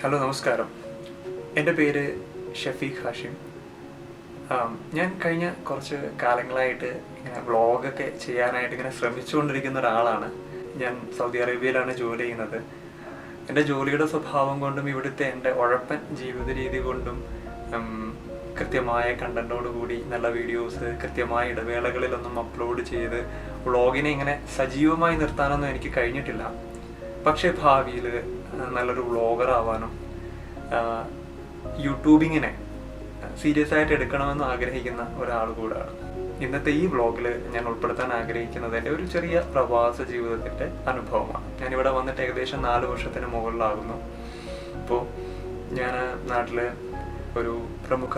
Hello, നമസ്കാരം. എൻ്റെ പേര് ഷഫീഖ് ഹാഷിം. ഞാൻ കഴിഞ്ഞ കുറച്ച് കാലങ്ങളായിട്ട് ഇങ്ങനെ വ്ളോഗൊക്കെ ചെയ്യാനായിട്ട് ഇങ്ങനെ ശ്രമിച്ചുകൊണ്ടിരിക്കുന്ന ഒരാളാണ്. ഞാൻ സൗദി അറേബ്യയിലാണ് ജോലി ചെയ്യുന്നത്. എൻ്റെ ജോലിയുടെ സ്വഭാവം കൊണ്ടും ഇവിടുത്തെ എൻ്റെ ഉഴപ്പൻ ജീവിത രീതി കൊണ്ടും കൃത്യമായ കണ്ടൻറ്റോടുകൂടി നല്ല വീഡിയോസ് കൃത്യമായ ഇടവേളകളിലൊന്നും അപ്ലോഡ് ചെയ്ത് വ്ളോഗിനെ ഇങ്ങനെ സജീവമായി നിർത്താനൊന്നും എനിക്ക് കഴിഞ്ഞിട്ടില്ല. പക്ഷേ ഭാവിയിൽ നല്ലൊരു വ്ളോഗർ ആവാനും യൂട്യൂബിങ്ങിനെ സീരിയസ് ആയിട്ട് എടുക്കണമെന്ന് ആഗ്രഹിക്കുന്ന ഒരാൾ കൂടാണ്. ഇന്നത്തെ ഈ വ്ളോഗിൽ ഞാൻ ഉൾപ്പെടുത്താൻ ആഗ്രഹിക്കുന്നത് എൻ്റെ ഒരു ചെറിയ പ്രവാസ ജീവിതത്തിൻ്റെ അനുഭവമാണ്. ഞാനിവിടെ വന്നിട്ട് ഏകദേശം 4 വർഷത്തിന് മുകളിലാകുന്നു. ഇപ്പോൾ ഞാൻ നാട്ടിൽ ഒരു പ്രമുഖ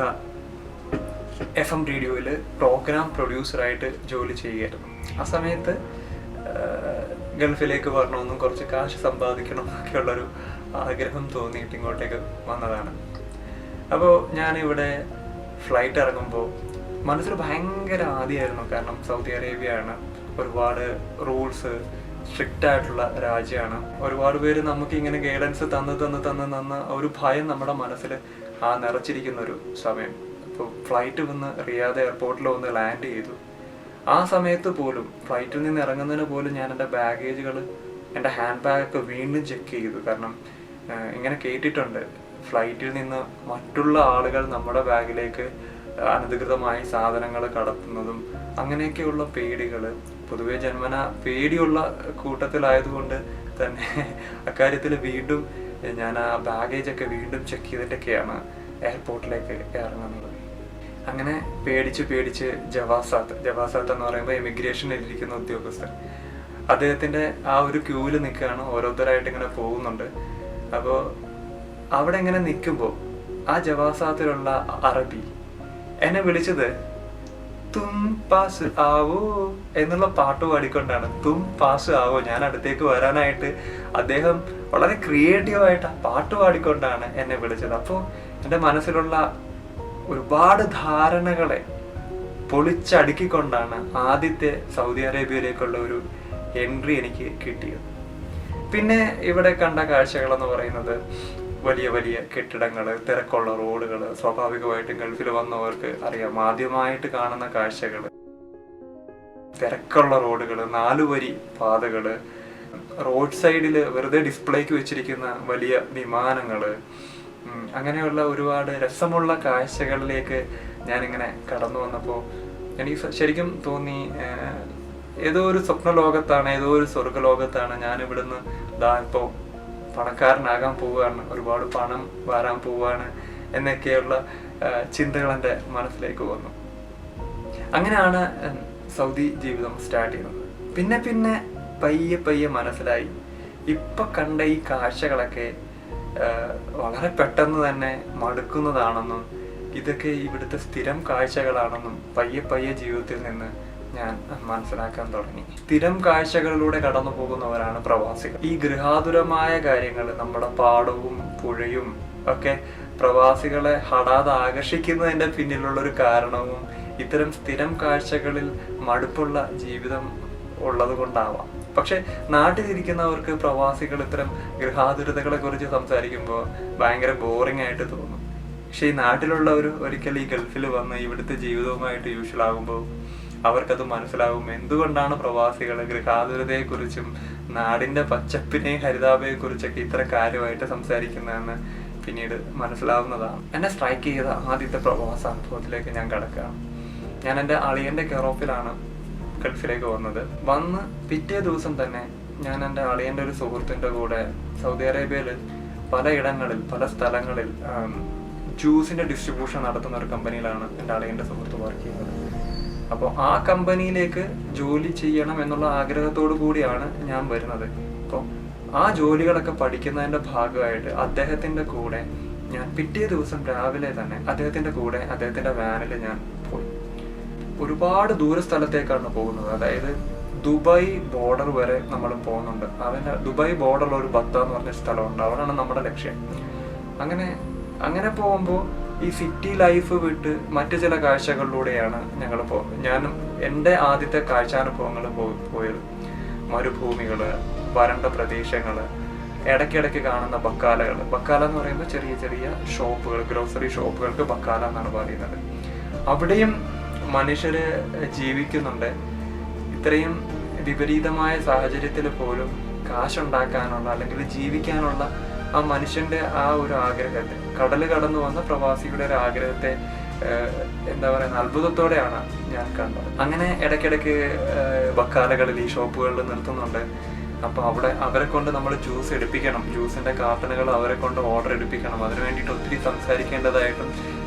FM റേഡിയോയിൽ പ്രോഗ്രാം പ്രൊഡ്യൂസറായിട്ട് ജോലി ചെയ്യുകയായിരുന്നു. ആ സമയത്ത് ഗൾഫിലേക്ക് വരണമെന്നും കുറച്ച് കാശ് സമ്പാദിക്കണം എന്നൊക്കെയുള്ളൊരു ആഗ്രഹം തോന്നിയിട്ട് ഇങ്ങോട്ടേക്ക് വന്നതാണ്. അപ്പോൾ ഞാനിവിടെ ഫ്ലൈറ്റ് ഇറങ്ങുമ്പോൾ മനസ്സിൽ ഭയങ്കര ആദിയായിരുന്നു. കാരണം സൗദി അറേബ്യയാണ്, ഒരുപാട് റൂൾസ് സ്ട്രിക്റ്റ് ആയിട്ടുള്ള രാജ്യമാണ്. ഒരുപാട് പേര് നമുക്ക് ഇങ്ങനെ ഗൈഡൻസ് തന്ന് ഒരു ഭയം നമ്മുടെ മനസ്സിൽ നിറച്ചിരിക്കുന്നൊരു സമയം. അപ്പോൾ ഫ്ലൈറ്റ് വന്ന് റിയാദ് എയർപോർട്ടിൽ വന്ന് ലാൻഡ് ചെയ്തു. ആ സമയത്ത് പോലും ഫ്ലൈറ്റിൽ നിന്ന് ഇറങ്ങുന്നതിന് പോലും ഞാൻ എൻ്റെ ബാഗേജുകൾ, എൻ്റെ ഹാൻഡ് ബാഗൊക്കെ വീണ്ടും ചെക്ക് ചെയ്തു. കാരണം ഇങ്ങനെ കേട്ടിട്ടുണ്ട്, ഫ്ലൈറ്റിൽ നിന്ന് മറ്റുള്ള ആളുകൾ നമ്മുടെ ബാഗിലേക്ക് അനധികൃതമായി സാധനങ്ങൾ കടത്തുന്നതും അങ്ങനെയൊക്കെയുള്ള പേടികൾ. പൊതുവെ ജന്മന പേടിയുള്ള കൂട്ടത്തിലായതുകൊണ്ട് തന്നെ അക്കാര്യത്തിൽ വീണ്ടും ഞാൻ ആ ബാഗേജൊക്കെ വീണ്ടും ചെക്ക് ചെയ്തിട്ടൊക്കെയാണ് എയർപോർട്ടിലേക്ക് ഇറങ്ങുന്നത്. അങ്ങനെ പേടിച്ച് ജവാസാത്ത് എന്ന് പറയുമ്പോൾ ഇമിഗ്രേഷനിൽ ഇരിക്കുന്ന ഉദ്യോഗസ്ഥൻ, അദ്ദേഹത്തിൻ്റെ ആ ഒരു ക്യൂവിൽ നിൽക്കുകയാണ്. ഓരോരുത്തരായിട്ട് ഇങ്ങനെ പോകുന്നുണ്ട്. അപ്പോൾ അവിടെ ഇങ്ങനെ നിൽക്കുമ്പോൾ ആ ജവാസാത്തിലുള്ള അറബി എന്നെ വിളിച്ചത് തും പാസ് ആവോ എന്നുള്ള പാട്ട് പാടിക്കൊണ്ടാണ്. തും പാസ് ആവോ, ഞാൻ അടുത്തേക്ക് വരാനായിട്ട് അദ്ദേഹം വളരെ ക്രിയേറ്റീവായിട്ട് ആ പാട്ട് പാടിക്കൊണ്ടാണ് എന്നെ വിളിച്ചത്. അപ്പോൾ എൻ്റെ മനസ്സിലുള്ള ഒരുപാട് ധാരണകളെ പൊളിച്ചടുക്കിക്കൊണ്ടാണ് ആദ്യത്തെ സൗദി അറേബ്യയിലേക്കുള്ള ഒരു എൻട്രി എനിക്ക് കിട്ടിയത്. പിന്നെ ഇവിടെ കണ്ട കാഴ്ചകളെന്ന് പറയുന്നത് വലിയ വലിയ കെട്ടിടങ്ങൾ, തിരക്കുള്ള റോഡുകൾ. സ്വാഭാവികമായിട്ടും ഗൾഫിൽ വന്നവർക്ക് അറിയാം, ആദ്യമായിട്ട് കാണുന്ന കാഴ്ചകൾ തിരക്കുള്ള റോഡുകൾ, 4 വരി പാതകൾ, റോഡ് സൈഡിൽ വെറുതെ ഡിസ്പ്ലേക്ക് വെച്ചിരിക്കുന്ന വലിയ വിമാനങ്ങൾ, അങ്ങനെയുള്ള ഒരുപാട് രസമുള്ള കാഴ്ചകളിലേക്ക് ഞാനിങ്ങനെ കടന്നു വന്നപ്പോൾ എനിക്ക് ശരിക്കും തോന്നി, ഏതോ ഒരു സ്വപ്ന ലോകത്താണ്, ഏതോ ഒരു സ്വർഗലോകത്താണ് ഞാൻ. ഇവിടുന്ന് ഇപ്പോൾ പണക്കാരനാകാൻ പോവുകയാണ്, ഒരുപാട് പണം വരാൻ പോവുകയാണ് എന്നൊക്കെയുള്ള ചിന്തകൾ എൻ്റെ മനസ്സിലേക്ക് വന്നു. അങ്ങനെയാണ് സൗദി ജീവിതം സ്റ്റാർട്ട് ചെയ്യുന്നത്. പിന്നെ പയ്യെ മനസ്സിലായി, ഇപ്പം കണ്ട ഈ കാഴ്ചകളൊക്കെ വളരെ പെട്ടെന്ന് തന്നെ മടുക്കുന്നതാണെന്നും ഇതൊക്കെ ഇവിടുത്തെ സ്ഥിരം കാഴ്ചകളാണെന്നും പയ്യെ ജീവിതത്തിൽ നിന്ന് ഞാൻ മനസ്സിലാക്കാൻ തുടങ്ങി. സ്ഥിരം കാഴ്ചകളിലൂടെ കടന്നു പോകുന്നവരാണ് പ്രവാസികൾ. ഈ ഗൃഹാതുരമായ കാര്യങ്ങൾ, നമ്മുടെ പാടവും പുഴയും ഒക്കെ പ്രവാസികളെ ഹഠാത് ആകർഷിക്കുന്നതിൻ്റെ പിന്നിലുള്ളൊരു കാരണവും ഇത്തരം സ്ഥിരം കാഴ്ചകളിൽ മടുപ്പുള്ള ജീവിതം ഉള്ളത് കൊണ്ടാവാം. പക്ഷെ നാട്ടിലിരിക്കുന്നവർക്ക് പ്രവാസികൾ ഇത്തരം ഗൃഹാതുരതകളെ കുറിച്ച് സംസാരിക്കുമ്പോൾ ഭയങ്കര ബോറിംഗ് ആയിട്ട് തോന്നും. പക്ഷെ ഈ നാട്ടിലുള്ളവർ ഒരിക്കൽ ഈ ഗൾഫിൽ വന്ന് ഇവിടുത്തെ ജീവിതവുമായിട്ട് യൂഷ്വൽ ആകുമ്പോൾ അവർക്കത് മനസ്സിലാവും എന്തുകൊണ്ടാണ് പ്രവാസികൾ ഗൃഹാതുരതയെക്കുറിച്ചും നാടിൻ്റെ പച്ചപ്പിനെയും ഹരിതാപയെ കുറിച്ചൊക്കെ ഇത്ര കാര്യമായിട്ട് സംസാരിക്കുന്നതെന്ന് പിന്നീട് മനസ്സിലാവുന്നതാണ്. എന്നെ സ്ട്രൈക്ക് ചെയ്ത ആദ്യത്തെ പ്രവാസ അനുഭവത്തിലേക്ക് ഞാൻ കിടക്കുകയാണ്. ഞാൻ എൻ്റെ അളിയൻ്റെ കെയർ ഓഫിലാണ് ഗൾഫിലേക്ക് വന്ന് പിറ്റേ ദിവസം തന്നെ ഞാൻ എൻ്റെ അളിയൻ്റെ ഒരു സുഹൃത്തിൻ്റെ കൂടെ സൗദി അറേബ്യയിൽ പലയിടങ്ങളിൽ, പല സ്ഥലങ്ങളിൽ ജ്യൂസിൻ്റെ ഡിസ്ട്രിബ്യൂഷൻ നടത്തുന്ന ഒരു കമ്പനിയിലാണ് എൻ്റെ അളിയൻ്റെ സുഹൃത്ത് വർക്ക് ചെയ്യുന്നത്. അപ്പോൾ ആ കമ്പനിയിലേക്ക് ജോലി ചെയ്യണം എന്നുള്ള ആഗ്രഹത്തോടു കൂടിയാണ് ഞാൻ വരുന്നത്. അപ്പോൾ ആ ജോലികളൊക്കെ പഠിക്കുന്നതിൻ്റെ ഭാഗമായിട്ട് അദ്ദേഹത്തിൻ്റെ കൂടെ ഞാൻ പിറ്റേ ദിവസം രാവിലെ തന്നെ അദ്ദേഹത്തിൻ്റെ കൂടെ അദ്ദേഹത്തിൻ്റെ വാനിൽ ഞാൻ പോയി. ഒരുപാട് ദൂര സ്ഥലത്തേക്കാണ് പോകുന്നത്. അതായത് ദുബായ് ബോർഡർ വരെ നമ്മൾ പോകുന്നുണ്ട്. അതിൻ്റെ ദുബായ് ബോർഡറിൽ ഒരു ബത്ത എന്ന് പറഞ്ഞ സ്ഥലമുണ്ട്, അവിടെയാണ് നമ്മുടെ ലക്ഷ്യം. അങ്ങനെ പോകുമ്പോൾ ഈ സിറ്റി ലൈഫ് വിട്ട് മറ്റു ചില കാഴ്ചകളിലൂടെയാണ് ഞങ്ങൾ ഞാനും എൻ്റെ ആദ്യത്തെ കാഴ്ചാനുഭവങ്ങൾ പോയത്. മരുഭൂമികൾ, വരണ്ട പ്രദേശങ്ങൾ, ഇടയ്ക്കിടയ്ക്ക് കാണുന്ന ബക്കാലകൾ. ബക്കാല എന്ന് പറയുമ്പോൾ ചെറിയ ചെറിയ ഷോപ്പുകൾ, ഗ്രോസറി ഷോപ്പുകൾക്ക് ബക്കാല എന്നാണ് പറയുന്നത്. അവിടെയും മനുഷ്യര് ജീവിക്കുന്നുണ്ട്. ഇത്രയും വിപരീതമായ സാഹചര്യത്തിൽ പോലും കാശുണ്ടാക്കാനുള്ള അല്ലെങ്കിൽ ജീവിക്കാനുള്ള ആ മനുഷ്യന്റെ ആ ഒരു ആഗ്രഹത്തെ, കടല് കടന്നു വന്ന പ്രവാസിയുടെ ഒരു ആഗ്രഹത്തെ എന്താ പറയുക, അത്ഭുതത്തോടെയാണ് ഞാൻ കണ്ടത്. അങ്ങനെ ഇടയ്ക്കിടയ്ക്ക് ബക്കാലകളിൽ ഈ ഷോപ്പുകളിൽ നിർത്തുന്നുണ്ട്. അപ്പോൾ അവിടെ അവരെ കൊണ്ട് നമ്മൾ ജ്യൂസ് എടുപ്പിക്കണം, ജ്യൂസിന്റെ കാർട്ടനുകൾ അവരെ കൊണ്ട് ഓർഡർ എടുപ്പിക്കണം. അതിനു വേണ്ടിയിട്ട് ഒത്തിരി സംസാരിക്കേണ്ടതായിട്ടും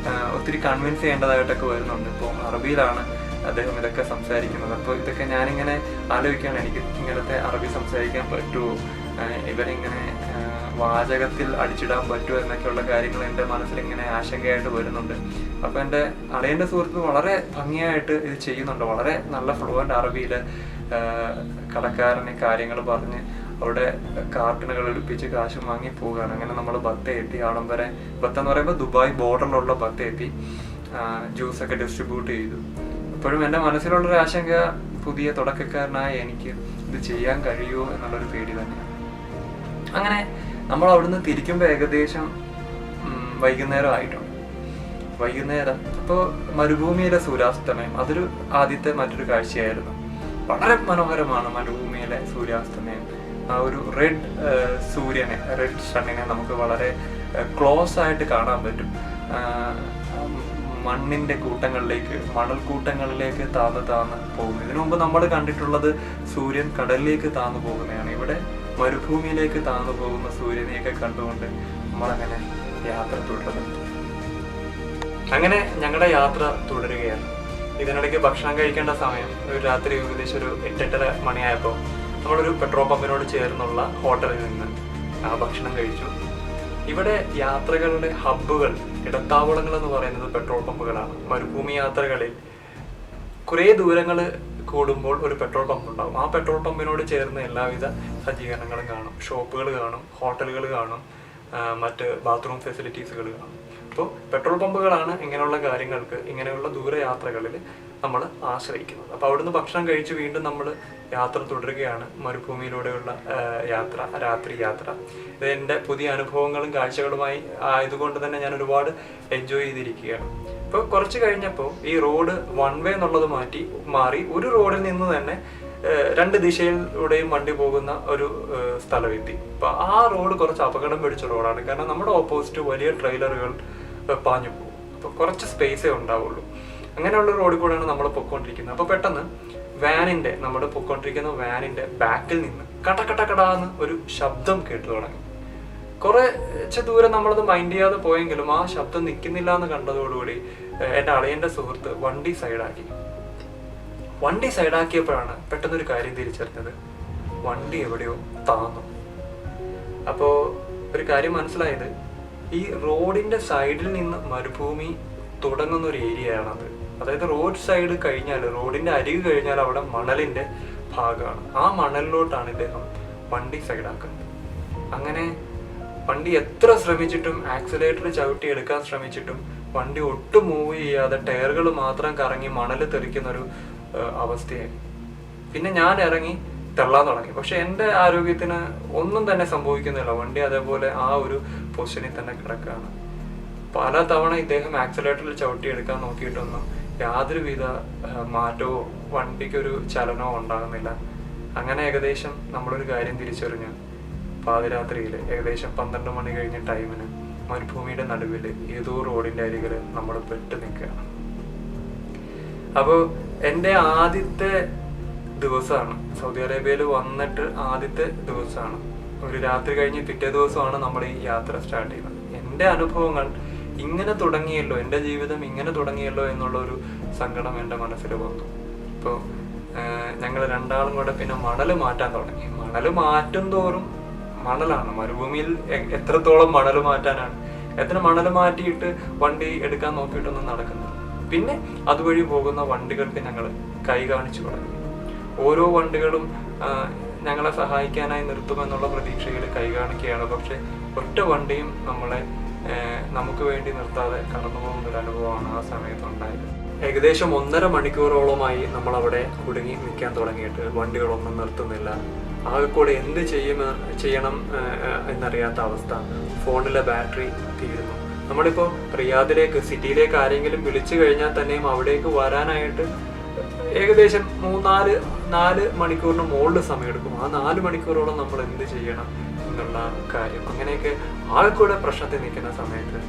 ഒത്തിരി കൺവിൻസ് ചെയ്യേണ്ടതായിട്ടൊക്കെ വരുന്നുണ്ട്. ഇപ്പോൾ അറബിയിലാണ് അദ്ദേഹം ഇതൊക്കെ സംസാരിക്കുന്നത്. അപ്പോൾ ഇതൊക്കെ ഞാനിങ്ങനെ ആലോചിക്കുകയാണ്, എനിക്ക് ഇങ്ങനത്തെ അറബി സംസാരിക്കാൻ പറ്റുമോ, ഇവരിങ്ങനെ വാചകത്തിൽ അടിച്ചിടാൻ പറ്റുമോ എന്നൊക്കെയുള്ള കാര്യങ്ങൾ എൻ്റെ മനസ്സിലിങ്ങനെ ആശങ്കയായിട്ട് വരുന്നുണ്ട്. അപ്പോൾ എൻ്റെ അളിയൻ്റെ സുഹൃത്ത് വളരെ ഭംഗിയായിട്ട് ഇത് ചെയ്യുന്നുണ്ട്. വളരെ നല്ല ഫ്ലുവൻ്റ് അറബിയിൽ കടക്കാരന് കാര്യങ്ങൾ പറഞ്ഞ് അവിടെ കാർട്ടനുകൾ എടുപ്പിച്ച് കാശ് വാങ്ങി പോവുകയാണ്. അങ്ങനെ നമ്മൾ ബത്ത എത്തി, അവിടം വരെ. ബത്ത എന്ന് പറയുമ്പോൾ ദുബായ് ബോർഡറിലുള്ള ബത്ത എത്തി, ജ്യൂസൊക്കെ ഡിസ്ട്രിബ്യൂട്ട് ചെയ്തു. അപ്പോഴും എൻ്റെ മനസ്സിലുള്ളൊരു ആശങ്ക, പുതിയ തുടക്കക്കാരനായ എനിക്ക് ഇത് ചെയ്യാൻ കഴിയുമോ എന്നുള്ളൊരു പേടി തന്നെയാണ്. അങ്ങനെ നമ്മൾ അവിടുന്ന് തിരിക്കുമ്പോൾ ഏകദേശം വൈകുന്നേരം ആയിട്ടുണ്ട്. വൈകുന്നേരം അപ്പോൾ മരുഭൂമിയിലെ സൂര്യാസ്തമയം, അതൊരു ആദ്യത്തെ മറ്റൊരു കാഴ്ചയായിരുന്നു. വളരെ മനോഹരമാണ് മരുഭൂമിയിലെ സൂര്യാസ്തമയം. ആ ഒരു റെഡ് സൂര്യനെ, റെഡ് സണ്ണിനെ നമുക്ക് വളരെ ക്ലോസ് ആയിട്ട് കാണാൻ പറ്റും. മണ്ണിന്റെ കൂട്ടങ്ങളിലേക്ക്, മണൽക്കൂട്ടങ്ങളിലേക്ക് താന്ന് പോകുന്നു. ഇതിനു മുമ്പ് നമ്മൾ കണ്ടിട്ടുള്ളത് സൂര്യൻ കടലിലേക്ക് താന്നു പോകുന്നതാണ്. ഇവിടെ മരുഭൂമിയിലേക്ക് താന്നു പോകുന്ന സൂര്യനെയൊക്കെ കണ്ടുകൊണ്ട് നമ്മളങ്ങനെ യാത്ര തുടരുന്നു. അങ്ങനെ ഞങ്ങളുടെ യാത്ര തുടരുകയാണ്. ഇതിനിടയ്ക്ക് ഭക്ഷണം കഴിക്കേണ്ട സമയം, ഒരു രാത്രി ഏകദേശം ഒരു 8-8:30 മണിയായപ്പോൾ നമ്മളൊരു പെട്രോൾ പമ്പിനോട് ചേർന്നുള്ള ഹോട്ടലിൽ നിന്ന് ഭക്ഷണം കഴിച്ചു. ഇവിടെ യാത്രകളുടെ ഹബ്ബുകൾ, ഇടത്താവളങ്ങൾ എന്ന് പറയുന്നത് പെട്രോൾ പമ്പുകളാണ്. മരുഭൂമി യാത്രകളിൽ കുറേ ദൂരങ്ങൾ കൂടുമ്പോൾ ഒരു പെട്രോൾ പമ്പ് ഉണ്ടാവും. ആ പെട്രോൾ പമ്പിനോട് ചേർന്ന് എല്ലാവിധ സജ്ജീകരണങ്ങളും കാണും. ഷോപ്പുകൾ കാണും, ഹോട്ടലുകൾ കാണും, മറ്റ് ബാത്റൂം ഫെസിലിറ്റീസുകൾ കാണും. അപ്പോൾ പെട്രോൾ പമ്പുകളാണ് ഇങ്ങനെയുള്ള കാര്യങ്ങൾക്ക്, ഇങ്ങനെയുള്ള ദൂരയാത്രകളിൽ നമ്മൾ ആശ്രയിക്കുന്നത്. അപ്പോൾ അവിടുന്ന് ഭക്ഷണം കഴിച്ച് വീണ്ടും നമ്മൾ യാത്ര തുടരുകയാണ്. മരുഭൂമിയിലൂടെയുള്ള യാത്ര, രാത്രി യാത്ര. ഇത് എൻ്റെ പുതിയ അനുഭവങ്ങളും കാഴ്ചകളുമായി ആയതുകൊണ്ട് തന്നെ ഞാൻ ഒരുപാട് എൻജോയ് ചെയ്തിരിക്കുകയാണ്. ഇപ്പോൾ കുറച്ച് കഴിഞ്ഞപ്പോൾ ഈ റോഡ് വൺ വേ എന്നുള്ളത് മാറി ഒരു റോഡിൽ നിന്ന് തന്നെ 2 ദിശയിലൂടെയും വണ്ടി പോകുന്ന ഒരു സ്ഥലമെത്തി. അപ്പോൾ ആ റോഡ് കുറച്ച് അപകടം പിടിച്ച റോഡാണ്. കാരണം നമ്മുടെ ഓപ്പോസിറ്റ് വലിയ ട്രെയിലറുകൾ പാഞ്ഞു പോകും. അപ്പോൾ കുറച്ച് സ്പേസേ ഉണ്ടാവുള്ളൂ. അങ്ങനെയുള്ള റോഡിൽ കൂടെയാണ് നമ്മൾ പൊയ്ക്കൊണ്ടിരിക്കുന്നത്. അപ്പോൾ പെട്ടെന്ന് നമ്മൾ പൊയ്ക്കൊണ്ടിരിക്കുന്ന വാനിന്റെ ബാക്കിൽ നിന്ന് കടകടാന്ന് ഒരു ശബ്ദം കേട്ടു തുടങ്ങി. കുറച്ച് ദൂരം നമ്മളത് മൈൻഡ് ചെയ്യാതെ പോയെങ്കിലും ആ ശബ്ദം നിൽക്കുന്നില്ല എന്ന് കണ്ടതോടുകൂടി എൻ്റെ അളിയൻ്റെ സുഹൃത്ത് വണ്ടി സൈഡാക്കിയപ്പോഴാണ് പെട്ടെന്നൊരു കാര്യം തിരിച്ചറിഞ്ഞത്. വണ്ടി എവിടെയോ താന്നു. അപ്പോൾ ഒരു കാര്യം മനസ്സിലായത്, ഈ റോഡിന്റെ സൈഡിൽ നിന്ന് മരുഭൂമി തുടങ്ങുന്ന ഒരു ഏരിയയാണത്. അതായത് റോഡ് സൈഡ് കഴിഞ്ഞാൽ, റോഡിന്റെ അരികു കഴിഞ്ഞാൽ അവിടെ മണലിന്റെ ഭാഗമാണ്. ആ മണലിലോട്ടാണ് ഇദ്ദേഹം വണ്ടി സൈഡാക്കുന്നത്. അങ്ങനെ വണ്ടി എത്ര ശ്രമിച്ചിട്ടും, ആക്സിലേറ്റർ ചവിട്ടി എടുക്കാൻ ശ്രമിച്ചിട്ടും വണ്ടി ഒട്ടും മൂവ് ചെയ്യാതെ ടയറുകൾ മാത്രം കറങ്ങി മണൽ തെറിക്കുന്ന ഒരു അവസ്ഥയായി. പിന്നെ ഞാൻ ഇറങ്ങി തള്ളാൻ തുടങ്ങി. പക്ഷെ എൻ്റെ ആരോഗ്യത്തിന് ഒന്നും തന്നെ സംഭവിക്കുന്നില്ല. വണ്ടി അതേപോലെ ആ ഒരു പൊസിഷനിൽ തന്നെ കിടക്കുകയാണ്. പല തവണ ഇദ്ദേഹം ആക്സിലേറ്ററിൽ ചവിട്ടി എടുക്കാൻ നോക്കിയിട്ടൊന്നും യാതൊരുവിധ മാറ്റമോ വണ്ടിക്കൊരു ചലനമോ ഉണ്ടാകുന്നില്ല. അങ്ങനെ ഏകദേശം നമ്മളൊരു കാര്യം തിരിച്ചറിഞ്ഞു. പാതിരാത്രിയിൽ ഏകദേശം 12 മണി കഴിഞ്ഞ ടൈമിന് മരുഭൂമിയുടെ നടുവിൽ ഏതോ റോഡിന്റെ അരികിൽ നമ്മൾ പെട്ട് നിൽക്കുകയാണ്. അപ്പോൾ എൻ്റെ ആദ്യത്തെ ദിവസമാണ്, സൗദി അറേബ്യയിൽ വന്നിട്ട് ആദ്യത്തെ ദിവസമാണ്. ഒരു രാത്രി കഴിഞ്ഞ് പിറ്റേ ദിവസമാണ് നമ്മൾ ഈ യാത്ര സ്റ്റാർട്ട് ചെയ്യുന്നത്. എൻ്റെ അനുഭവങ്ങൾ ഇങ്ങനെ തുടങ്ങിയല്ലോ, എൻ്റെ ജീവിതം ഇങ്ങനെ തുടങ്ങിയല്ലോ എന്നുള്ളൊരു സങ്കടം എൻ്റെ മനസ്സിൽ വന്നു. ഇപ്പോൾ ഞങ്ങൾ രണ്ടാളും കൂടെ പിന്നെ മണൽ മാറ്റാൻ തുടങ്ങി. മണൽ മാറ്റും തോറും മണലാണ്. മരുഭൂമിയിൽ എത്രത്തോളം മണൽ മാറ്റാനാണ്? എത്ര മണൽ മാറ്റിയിട്ട് വണ്ടി എടുക്കാൻ നോക്കിയിട്ടൊന്നും നടക്കുന്നില്ല. പിന്നെ അതുവഴി പോകുന്ന വണ്ടികൾക്ക് ഞങ്ങൾ കൈ കാണിച്ചു തുടങ്ങി. ഓരോ വണ്ടികളും ഞങ്ങളെ സഹായിക്കാനായി നിർത്തുമെന്നുള്ള പ്രതീക്ഷയിൽ കൈ കാണിക്കുകയാണ്. പക്ഷെ ഒറ്റ വണ്ടിയും നമുക്ക് വേണ്ടി നിർത്താതെ കടന്നു പോകുന്ന ഒരു അനുഭവമാണ് ആ സമയത്ത് ഉണ്ടായത്. ഏകദേശം 1.5 മണിക്കൂറോളമായി നമ്മളവിടെ കുടുങ്ങി നിൽക്കാൻ തുടങ്ങിയിട്ട് വണ്ടികളൊന്നും നിർത്തുന്നില്ല. ആകെ കൂടെ എന്ത് ചെയ്യണം എന്നറിയാത്ത അവസ്ഥ. ഫോണിലെ ബാറ്ററി തീരുന്നു. നമ്മളിപ്പോൾ റിയാദിലേക്ക്, സിറ്റിയിലേക്ക് ആരെങ്കിലും വിളിച്ചു കഴിഞ്ഞാൽ തന്നെയും അവിടേക്ക് വരാനായിട്ട് ഏകദേശം 4 മണിക്കൂറിന് മുകളിൽ സമയമെടുക്കും. ആ 4 മണിക്കൂറോളം നമ്മൾ എന്ത് ചെയ്യണം എന്നുള്ള കാര്യം, അങ്ങനെയൊക്കെ ആകെക്കൂടെ പ്രശ്നത്തിൽ നിൽക്കുന്ന സമയത്ത്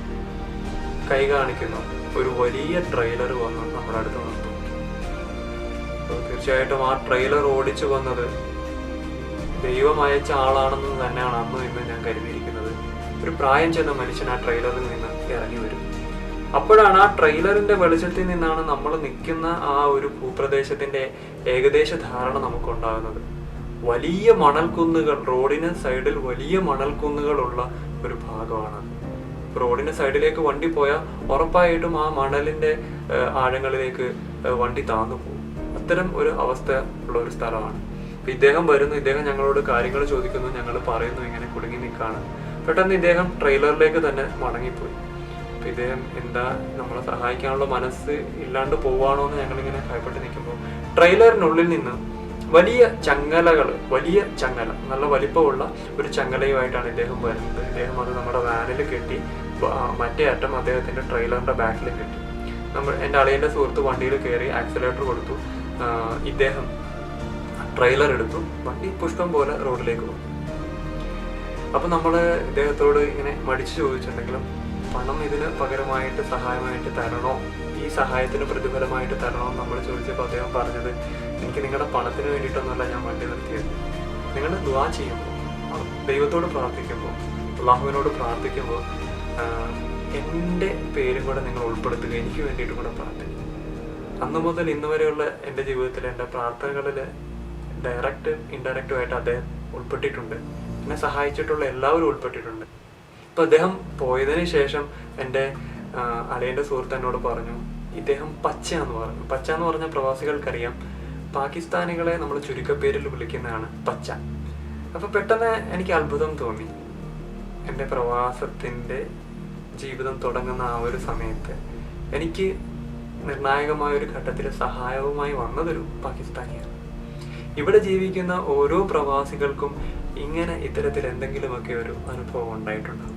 കൈ കാണിക്കുന്നു ഒരു വലിയ ട്രെയിലർ വന്ന് നമ്മുടെ അടുത്ത് നിർത്തും. തീർച്ചയായിട്ടും ആ ട്രെയിലർ ഓടിച്ചു വന്നത് ദൈവം അയച്ച ആളാണെന്ന് തന്നെയാണ് അന്നും ഇന്ന് ഞാൻ കരുതിയിരിക്കുന്നത്. ഒരു പ്രായം ചെന്ന മനുഷ്യൻ ആ ട്രെയിലറിൽ നിന്ന് ഇറങ്ങി വരും. അപ്പോഴാണ് ആ ട്രെയിലറിന്റെ വെളിച്ചത്തിൽ നിന്നാണ് നമ്മൾ നിൽക്കുന്ന ആ ഒരു ഭൂപ്രദേശത്തിന്റെ ഏകദേശ ധാരണ നമുക്കുണ്ടാകുന്നത്. വലിയ മണൽക്കുന്നുകൾ, റോഡിന് സൈഡിൽ വലിയ മണൽക്കുന്നുകളുള്ള ഒരു ഭാഗമാണ്. റോഡിന്റെ സൈഡിലേക്ക് വണ്ടി പോയാൽ ഉറപ്പായിട്ടും ആ മണലിന്റെ ആഴങ്ങളിലേക്ക് വണ്ടി താന്നു പോകും. അത്തരം ഒരു അവസ്ഥ ഉള്ള ഒരു സ്ഥലമാണ്. അപ്പൊ ഇദ്ദേഹം വരുന്നു, ഇദ്ദേഹം ഞങ്ങളോട് കാര്യങ്ങൾ ചോദിക്കുന്നു, ഞങ്ങൾ പറയുന്നു ഇങ്ങനെ കുടുങ്ങി നിൽക്കാണ്. പെട്ടെന്ന് ഇദ്ദേഹം ട്രെയിലറിലേക്ക് തന്നെ മടങ്ങിപ്പോയി. അപ്പൊ ഇദ്ദേഹം എന്താ നമ്മളെ സഹായിക്കാനുള്ള മനസ്സ് ഇല്ലാണ്ട് പോവാണോ എന്ന് ഞങ്ങളിങ്ങനെ ഭയപ്പെട്ട് നിൽക്കുമ്പോൾ ട്രെയിലറിനുള്ളിൽ നിന്ന് വലിയ ചങ്ങല, നല്ല വലിപ്പമുള്ള ഒരു ചങ്ങലയുമായിട്ടാണ് ഇദ്ദേഹം വരുന്നത്. ഇദ്ദേഹം അത് നമ്മുടെ വാനിൽ കെട്ടി, മറ്റേ അറ്റം അദ്ദേഹത്തിന്റെ ട്രെയിലറിന്റെ ബാക്കിൽ കെട്ടി. എൻ്റെ അളിയന്റെ സുഹൃത്ത് വണ്ടിയിൽ കയറി ആക്സിലേറ്റർ കൊടുത്തു. ഇദ്ദേഹം ട്രെയിലർ എടുത്തു, വണ്ടി പുഷ്പം പോലെ റോഡിലേക്ക് പോകും. അപ്പൊ നമ്മള് ഇദ്ദേഹത്തോട് ഇങ്ങനെ മടിച്ചു ചോദിച്ചിട്ടുണ്ടെങ്കിലും പണം ഇതിന് പകരമായിട്ട് സഹായമായിട്ട് തരണോ, ഈ സഹായത്തിന് പ്രതിഫലമായിട്ട് തരണോ എന്ന് നമ്മൾ ചോദിച്ചപ്പോൾ അദ്ദേഹം പറഞ്ഞത്, എനിക്ക് നിങ്ങളുടെ പണത്തിന് വേണ്ടിയിട്ടൊന്നുമല്ല ഞാൻ വണ്ടി നിർത്തിയത്. നിങ്ങൾ ദുആ ചെയ്യുമ്പോൾ, ദൈവത്തോട് പ്രാർത്ഥിക്കുമ്പോൾ, അള്ളാഹുവിനോട് പ്രാർത്ഥിക്കുമ്പോൾ എൻ്റെ പേരും കൂടെ നിങ്ങൾ ഉൾപ്പെടുത്തുക, എനിക്ക് വേണ്ടിയിട്ടും കൂടെ പ്രാർത്ഥിക്കുക. അന്നു മുതൽ ഇന്ന് വരെയുള്ള എൻ്റെ ജീവിതത്തിൽ എൻ്റെ പ്രാർത്ഥനകളിൽ ഡയറക്റ്റും ഇൻഡയറക്റ്റുമായിട്ട് അദ്ദേഹം ഉൾപ്പെട്ടിട്ടുണ്ട്. എന്നെ സഹായിച്ചിട്ടുള്ള എല്ലാവരും ഉൾപ്പെട്ടിട്ടുണ്ട്. ഇപ്പം അദ്ദേഹം പോയതിന് ശേഷം എൻ്റെ അളിയൻ്റെ സുഹൃത്ത് എന്നോട് പറഞ്ഞു, ഇദ്ദേഹം പച്ചയാന്ന് പറഞ്ഞു. പച്ച എന്ന് പറഞ്ഞ പ്രവാസികൾക്കറിയാം, പാകിസ്ഥാനികളെ നമ്മൾ ചുരുക്കപ്പേരിൽ വിളിക്കുന്നതാണ് പച്ച. അപ്പം പെട്ടെന്ന് എനിക്ക് അത്ഭുതം തോന്നി. എൻ്റെ പ്രവാസത്തിൻ്റെ ജീവിതം തുടങ്ങുന്ന ആ ഒരു സമയത്ത് എനിക്ക് നിർണായകമായ ഒരു ഘട്ടത്തിൽ സഹായവുമായി വന്നതൊരു പാകിസ്ഥാനിയാണ്. ഇവിടെ ജീവിക്കുന്ന ഓരോ പ്രവാസികൾക്കും ഇങ്ങനെ ഇത്തരത്തിൽ എന്തെങ്കിലുമൊക്കെ ഒരു അനുഭവം ഉണ്ടായിട്ടുണ്ടാകും.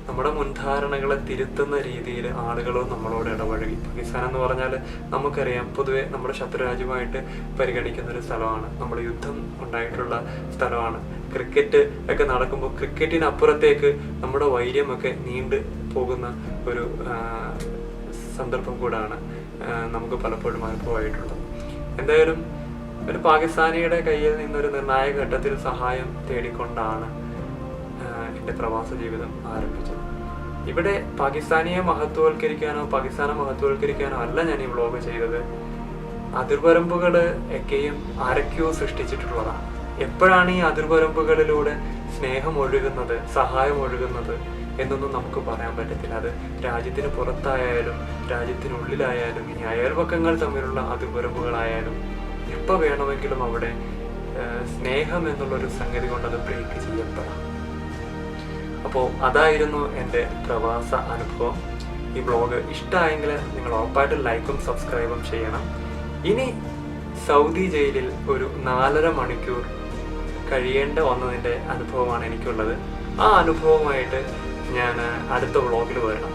നമ്മുടെ മുൻധാരണകളെ തിരുത്തുന്ന രീതിയിൽ ആളുകളോ നമ്മളോട് ഇടപഴകി. പാകിസ്ഥാൻ എന്ന് പറഞ്ഞാൽ നമുക്കറിയാം, പൊതുവെ നമ്മുടെ ശത്രുരാജ്യമായിട്ട് പരിഗണിക്കുന്ന ഒരു സ്ഥലമാണ്. നമ്മുടെ യുദ്ധം ഉണ്ടായിട്ടുള്ള സ്ഥലമാണ്. ക്രിക്കറ്റ് ഒക്കെ നടക്കുമ്പോൾ ക്രിക്കറ്റിനപ്പുറത്തേക്ക് നമ്മുടെ വൈര്യമൊക്കെ നീണ്ടു പോകുന്ന ഒരു സന്ദർഭം കൂടാണ് നമുക്ക് പലപ്പോഴും അനുഭവമായിട്ടുള്ളത്. എന്തായാലും ഒരു പാകിസ്ഥാനിയുടെ കയ്യിൽ നിന്നൊരു നിർണായക ഘട്ടത്തിൽ സഹായം തേടിക്കൊണ്ടാണ് എൻ്റെ പ്രവാസ ജീവിതം ആരംഭിച്ചത്. ഇവിടെ പാകിസ്ഥാനിയെ മഹത്വവൽക്കരിക്കാനോ പാകിസ്ഥാനെ മഹത്വവൽക്കരിക്കാനോ അല്ല ഞാൻ ഈ വ്ലോഗ് ചെയ്തത്. അതിർവരമ്പുകൾ ഒക്കെയും ആരൊക്കെയോ സൃഷ്ടിച്ചിട്ടുള്ളതാണ്. എപ്പോഴാണ് ഈ അതിർവരമ്പുകളിലൂടെ സ്നേഹം ഒഴുകുന്നത്, സഹായം ഒഴുകുന്നത് എന്നൊന്നും നമുക്ക് പറയാൻ പറ്റത്തില്ല. അത് രാജ്യത്തിന് പുറത്തായാലും രാജ്യത്തിനുള്ളിലായാലും ഇനി അയൽപക്കങ്ങൾ തമ്മിലുള്ള അതിർവരമ്പുകളായാലും എപ്പോൾ വേണമെങ്കിലും അവിടെ സ്നേഹം എന്നുള്ളൊരു സംഗതി കൊണ്ട് അത് ബ്രേക്ക് ചെയ്യപ്പെടാം. അപ്പോൾ അതായിരുന്നു എൻ്റെ പ്രവാസ അനുഭവം. ഈ വ്ലോഗ് ഇഷ്ടമായെങ്കിൽ നിങ്ങൾ ഉറപ്പായിട്ട് ലൈക്കും സബ്സ്ക്രൈബും ചെയ്യണം. ഇനി സൗദി ജയിലിൽ ഒരു 4.5 മണിക്കൂർ കഴിയേണ്ട വന്നതിൻ്റെ അനുഭവമാണ് എനിക്കുള്ളത്. ആ അനുഭവമായിട്ട് ഞാൻ അടുത്ത വ്ലോഗിൽ വരണം.